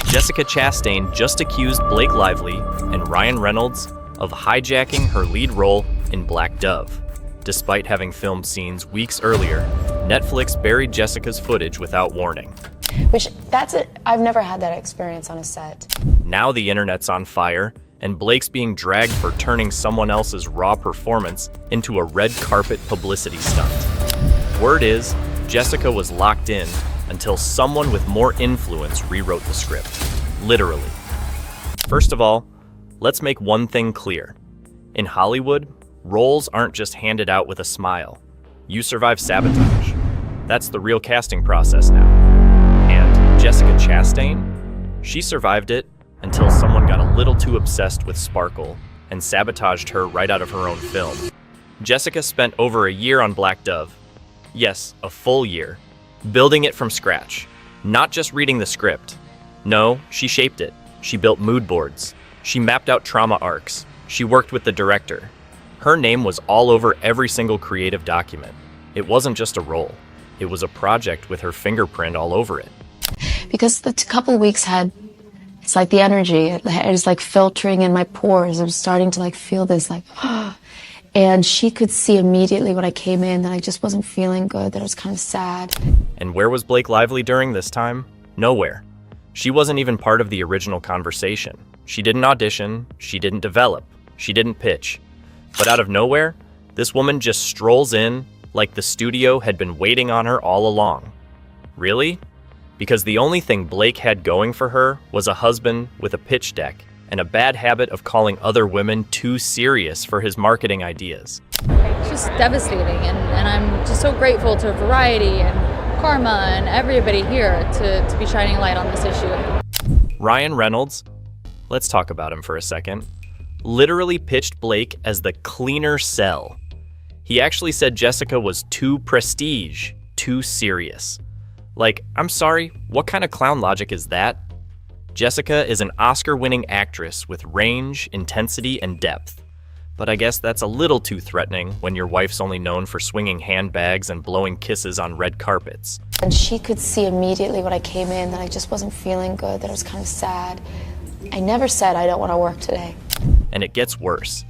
Jessica Chastain just accused Blake Lively and Ryan Reynolds of hijacking her lead role in Black Dove. Despite having filmed scenes weeks earlier, Netflix buried Jessica's footage without warning. I've never had that experience on a set. Now the internet's on fire, and Blake's being dragged for turning someone else's raw performance into a red carpet publicity stunt. Word is, Jessica was locked in until someone with more influence rewrote the script. Literally. First of all, let's make one thing clear. In Hollywood, roles aren't just handed out with a smile. You survive sabotage. That's the real casting process now. And Jessica Chastain? She survived it until someone got a little too obsessed with sparkle and sabotaged her right out of her own film. Jessica spent over a year on Black Dove. Yes, a full year. Building it from scratch. Not just reading the script. No, she shaped it. She built mood boards. She mapped out trauma arcs. She worked with the director. Her name was all over every single creative document. It wasn't just a role. It was a project with her fingerprint all over it. Because the couple weeks it's like the energy, it was like filtering in my pores. I was starting to feel this and she could see immediately when I came in that I just wasn't feeling good, that I was kind of sad. And where was Blake Lively during this time? Nowhere. She wasn't even part of the original conversation. She didn't audition, she didn't develop, she didn't pitch. But out of nowhere, this woman just strolls in like the studio had been waiting on her all along. Really? Because the only thing Blake had going for her was a husband with a pitch deck and a bad habit of calling other women too serious for his marketing ideas. It's just devastating, and I'm just so grateful to Variety and Karma and everybody here to be shining light on this issue. Ryan Reynolds, let's talk about him for a second, literally pitched Blake as the cleaner cell. He actually said Jessica was too prestige, too serious. I'm sorry, what kind of clown logic is that? Jessica is an Oscar-winning actress with range, intensity, and depth. But I guess that's a little too threatening when your wife's only known for swinging handbags and blowing kisses on red carpets. And she could see immediately when I came in that I just wasn't feeling good, that I was kind of sad. I never said I don't want to work today. And it gets worse.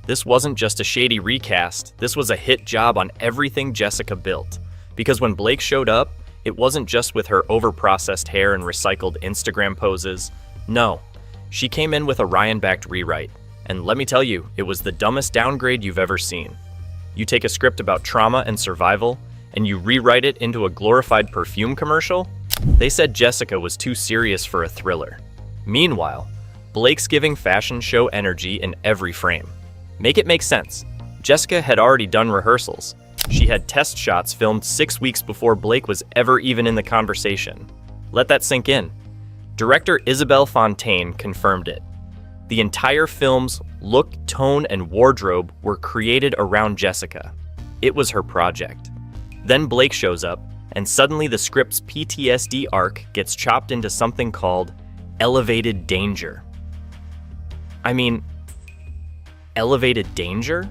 This wasn't just a shady recast, this was a hit job on everything Jessica built. Because when Blake showed up, it wasn't just with her over-processed hair and recycled Instagram poses. No, she came in with a Ryan-backed rewrite. And let me tell you, it was the dumbest downgrade you've ever seen. You take a script about trauma and survival, and you rewrite it into a glorified perfume commercial? They said Jessica was too serious for a thriller. Meanwhile, Blake's giving fashion show energy in every frame. Make it make sense. Jessica had already done rehearsals. She had test shots filmed 6 weeks before Blake was ever even in the conversation. Let that sink in. Director Isabelle Fontaine confirmed it. The entire film's look, tone, and wardrobe were created around Jessica. It was her project. Then Blake shows up, and suddenly the script's PTSD arc gets chopped into something called elevated danger. I mean, elevated danger?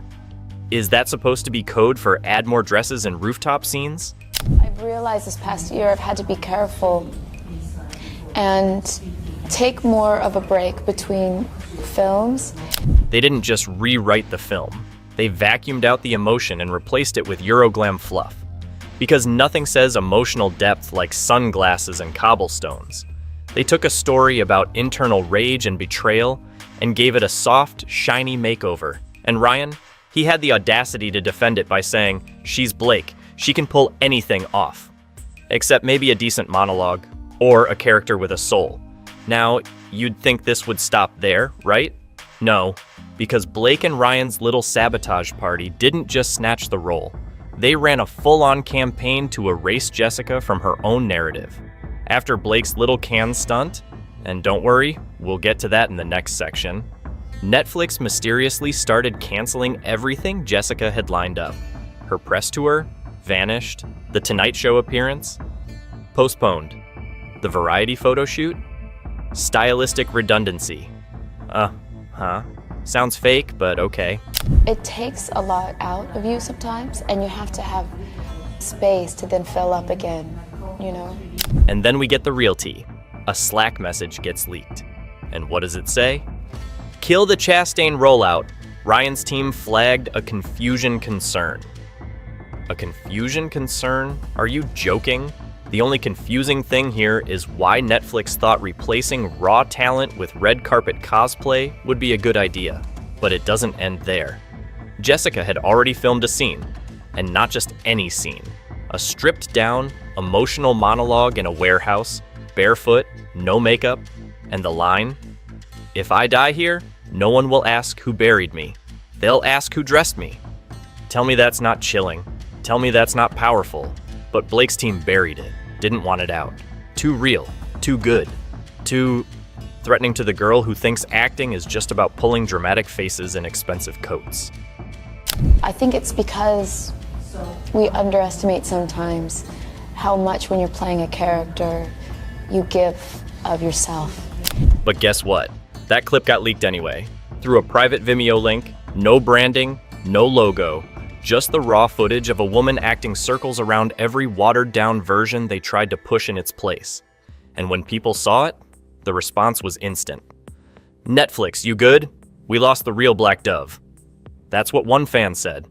Is that supposed to be code for add more dresses and rooftop scenes? I've realized this past year I've had to be careful and take more of a break between films. They didn't just rewrite the film. They vacuumed out the emotion and replaced it with Euroglam fluff. Because nothing says emotional depth like sunglasses and cobblestones. They took a story about internal rage and betrayal and gave it a soft, shiny makeover. And Ryan, he had the audacity to defend it by saying, "She's Blake, she can pull anything off." Except maybe a decent monologue, or a character with a soul. Now, you'd think this would stop there, right? No, because Blake and Ryan's little sabotage party didn't just snatch the role. They ran a full-on campaign to erase Jessica from her own narrative. After Blake's little can stunt, and don't worry, we'll get to that in the next section, Netflix mysteriously started canceling everything Jessica had lined up. Her press tour, vanished. The Tonight Show appearance, postponed. The Variety photo shoot, stylistic redundancy. Sounds fake, but okay. It takes a lot out of you sometimes, and you have to have space to then fill up again, you know? And then we get the real tea. a Slack message gets leaked. And what does it say? Kill the Chastain rollout. Ryan's team flagged a confusion concern. A confusion concern? Are you joking? The only confusing thing here is why Netflix thought replacing raw talent with red carpet cosplay would be a good idea. But it doesn't end there. Jessica had already filmed a scene, and not just any scene. A stripped down, emotional monologue in a warehouse, barefoot, no makeup, and the line, "If I die here, no one will ask who buried me. They'll ask who dressed me." Tell me that's not chilling. Tell me that's not powerful. But Blake's team buried it, didn't want it out. Too real, too good, too threatening to the girl who thinks acting is just about pulling dramatic faces in expensive coats. I think it's because we underestimate sometimes how much when you're playing a character you give of yourself. But guess what? That clip got leaked anyway. Through a private Vimeo link, no branding, no logo, just the raw footage of a woman acting circles around every watered-down version they tried to push in its place. And when people saw it, the response was instant. "Netflix, you good? We lost the real Black Dove." That's what one fan said.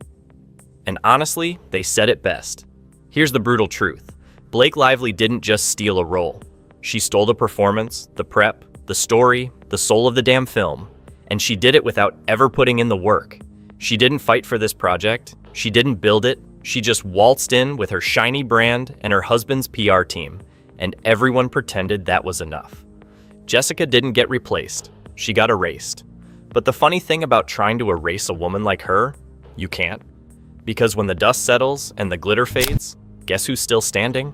And honestly, they said it best. Here's the brutal truth. Blake Lively didn't just steal a role. She stole the performance, the prep, the story, the soul of the damn film. And she did it without ever putting in the work. She didn't fight for this project. She didn't build it. She just waltzed in with her shiny brand and her husband's PR team. And everyone pretended that was enough. Jessica didn't get replaced. She got erased. But the funny thing about trying to erase a woman like her, you can't. Because when the dust settles and the glitter fades, guess who's still standing?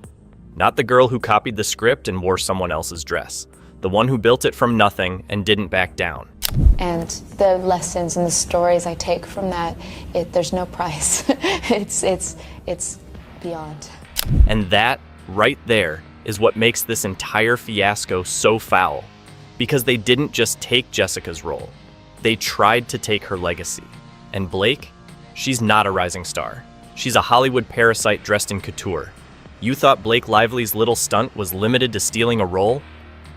Not the girl who copied the script and wore someone else's dress. The one who built it from nothing and didn't back down. And the lessons and the stories I take from that, there's no price. It's beyond. And that, right there, is what makes this entire fiasco so foul. Because they didn't just take Jessica's role. They tried to take her legacy. And Blake? She's not a rising star. She's a Hollywood parasite dressed in couture. You thought Blake Lively's little stunt was limited to stealing a role?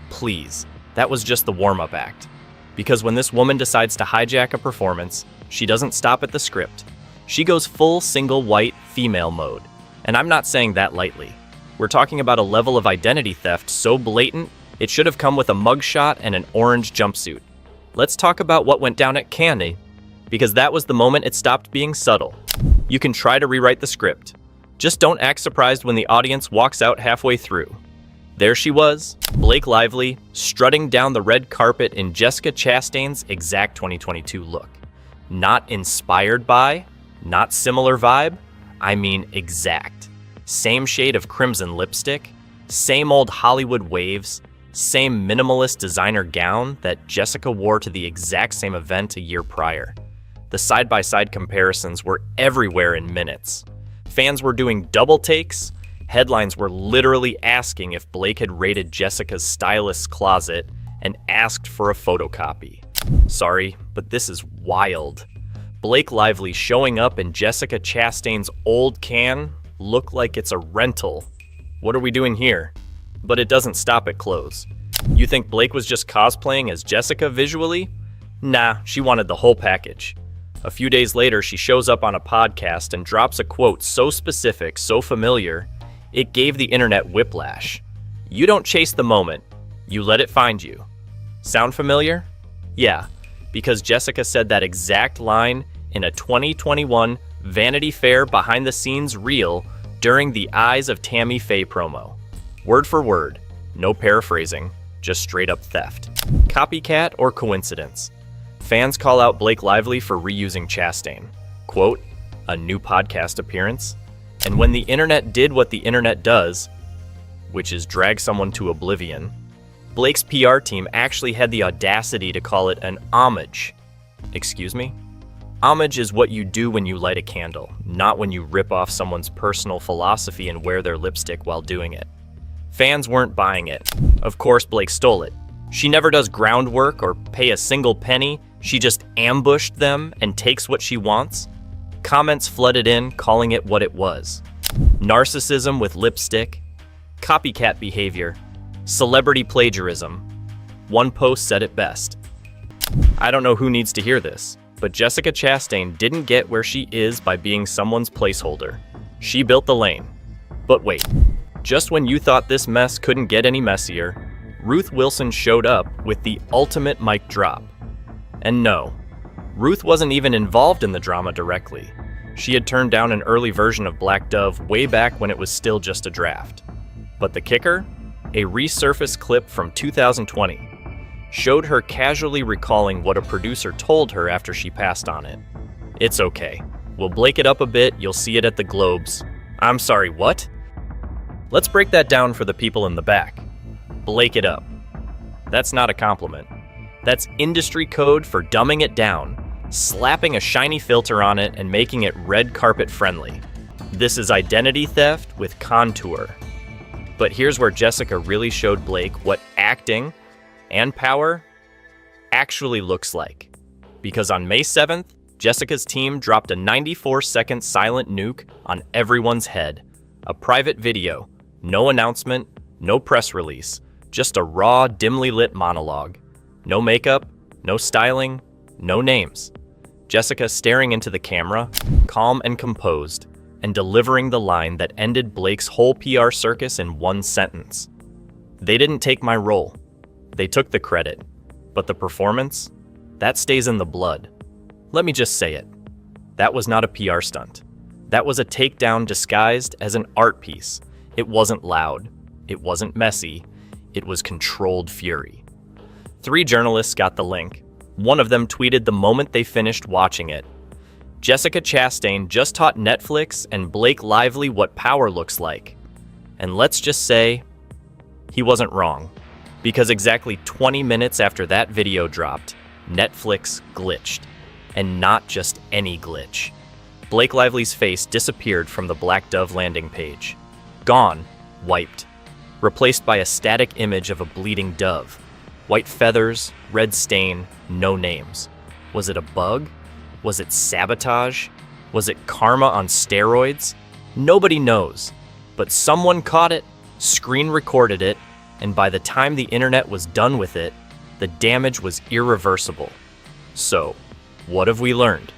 Please, that was just the warm-up act. Because when this woman decides to hijack a performance, she doesn't stop at the script. She goes full single white female mode. And I'm not saying that lightly. We're talking about a level of identity theft so blatant, it should have come with a mugshot and an orange jumpsuit. Let's talk about what went down at Cannes, because that was the moment it stopped being subtle. You can try to rewrite the script. Just don't act surprised when the audience walks out halfway through. There she was, Blake Lively, strutting down the red carpet in Jessica Chastain's exact 2022 look. Not inspired by, not similar vibe, I mean exact. Same shade of crimson lipstick, same old Hollywood waves, same minimalist designer gown that Jessica wore to the exact same event a year prior. The side-by-side comparisons were everywhere in minutes. Fans were doing double takes. Headlines were literally asking if Blake had raided Jessica's stylist's closet and asked for a photocopy. Sorry, but this is wild. Blake Lively showing up in Jessica Chastain's old can looked like it's a rental. What are we doing here? But it doesn't stop at clothes. You think Blake was just cosplaying as Jessica visually? Nah, she wanted the whole package. A few days later, she shows up on a podcast and drops a quote so specific, so familiar, it gave the internet whiplash. You don't chase the moment, you let it find you. Sound familiar? Yeah, because Jessica said that exact line in a 2021 Vanity Fair behind-the-scenes reel during the Eyes of Tammy Faye promo. Word for word, no paraphrasing, just straight-up theft. Copycat or coincidence? Fans call out Blake Lively for reusing Chastain. Quote, a new podcast appearance. And when the internet did what the internet does, which is drag someone to oblivion, Blake's PR team actually had the audacity to call it an homage. Excuse me? Homage is what you do when you light a candle, not when you rip off someone's personal philosophy and wear their lipstick while doing it. Fans weren't buying it. Of course, Blake stole it. She never does groundwork or pay a single penny. She just ambushed them and takes what she wants. Comments flooded in, calling it what it was. Narcissism with lipstick. Copycat behavior. Celebrity plagiarism. One post said it best. I don't know who needs to hear this, but Jessica Chastain didn't get where she is by being someone's placeholder. She built the lane. But wait, just when you thought this mess couldn't get any messier, Ruth Wilson showed up with the ultimate mic drop. And no, Ruth wasn't even involved in the drama directly. She had turned down an early version of Black Dove way back when it was still just a draft. But the kicker? A resurfaced clip from 2020 showed her casually recalling what a producer told her after she passed on it. It's okay. We'll blake it up a bit, you'll see it at the Globes. I'm sorry, what? Let's break that down for the people in the back. Blake it up. That's not a compliment. That's industry code for dumbing it down, slapping a shiny filter on it and making it red carpet friendly. This is identity theft with contour. But here's where Jessica really showed Blake what acting and power actually looks like. Because on May 7th, Jessica's team dropped a 94-second silent nuke on everyone's head. A private video, no announcement, no press release, just a raw, dimly lit monologue. No makeup, no styling, no names. Jessica staring into the camera, calm and composed, and delivering the line that ended Blake's whole PR circus in one sentence. They didn't take my role. They took the credit. But the performance? That stays in the blood. Let me just say it. That was not a PR stunt. That was a takedown disguised as an art piece. It wasn't loud. It wasn't messy. It was controlled fury. 3 journalists got the link. One of them tweeted the moment they finished watching it. Jessica Chastain just taught Netflix and Blake Lively what power looks like. And let's just say, he wasn't wrong. Because exactly 20 minutes after that video dropped, Netflix glitched. And not just any glitch. Blake Lively's face disappeared from the Black Dove landing page. Gone, wiped. Replaced by a static image of a bleeding dove. White feathers, red stain, no names. Was it a bug? Was it sabotage? Was it karma on steroids? Nobody knows. But someone caught it, screen recorded it, and by the time the internet was done with it, the damage was irreversible. So, what have we learned?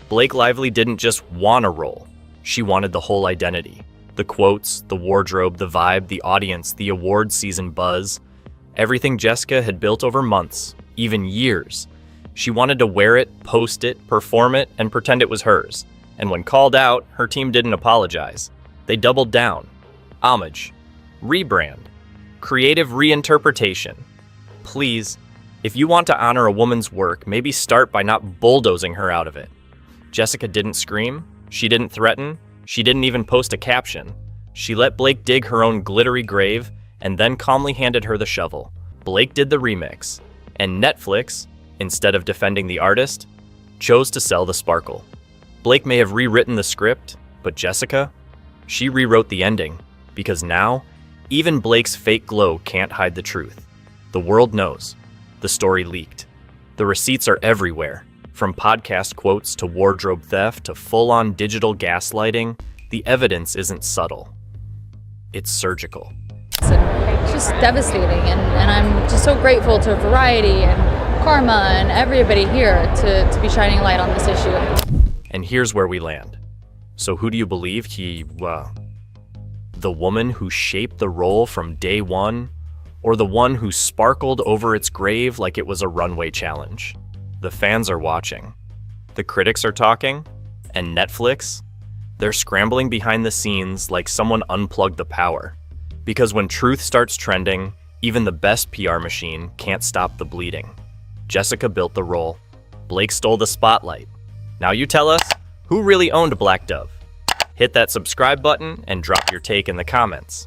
Blake Lively didn't just want a role. She wanted the whole identity. The quotes, the wardrobe, the vibe, the audience, the award season buzz. Everything Jessica had built over months, even years. She wanted to wear it, post it, perform it, and pretend it was hers. And when called out, her team didn't apologize. They doubled down. Homage. Rebrand. Creative reinterpretation. Please, if you want to honor a woman's work, maybe start by not bulldozing her out of it. Jessica didn't scream. She didn't threaten. She didn't even post a caption. She let Blake dig her own glittery grave and then calmly handed her the shovel. Blake did the remix. And Netflix, instead of defending the artist, chose to sell the sparkle. Blake may have rewritten the script, but Jessica, she rewrote the ending. Because now, even Blake's fake glow can't hide the truth. The world knows. The story leaked. The receipts are everywhere. From podcast quotes to wardrobe theft to full-on digital gaslighting, the evidence isn't subtle. It's surgical. It's just devastating, and I'm just so grateful to Variety and Karma and everybody here to be shining light on this issue. And here's where we land. So who do you believe the woman who shaped the role from day one, or the one who sparkled over its grave like it was a runway challenge? The fans are watching. The critics are talking. And Netflix? They're scrambling behind the scenes like someone unplugged the power. Because when truth starts trending, even the best PR machine can't stop the bleeding. Jessica built the role. Blake stole the spotlight. Now you tell us, who really owned Black Dove? Hit that subscribe button and drop your take in the comments.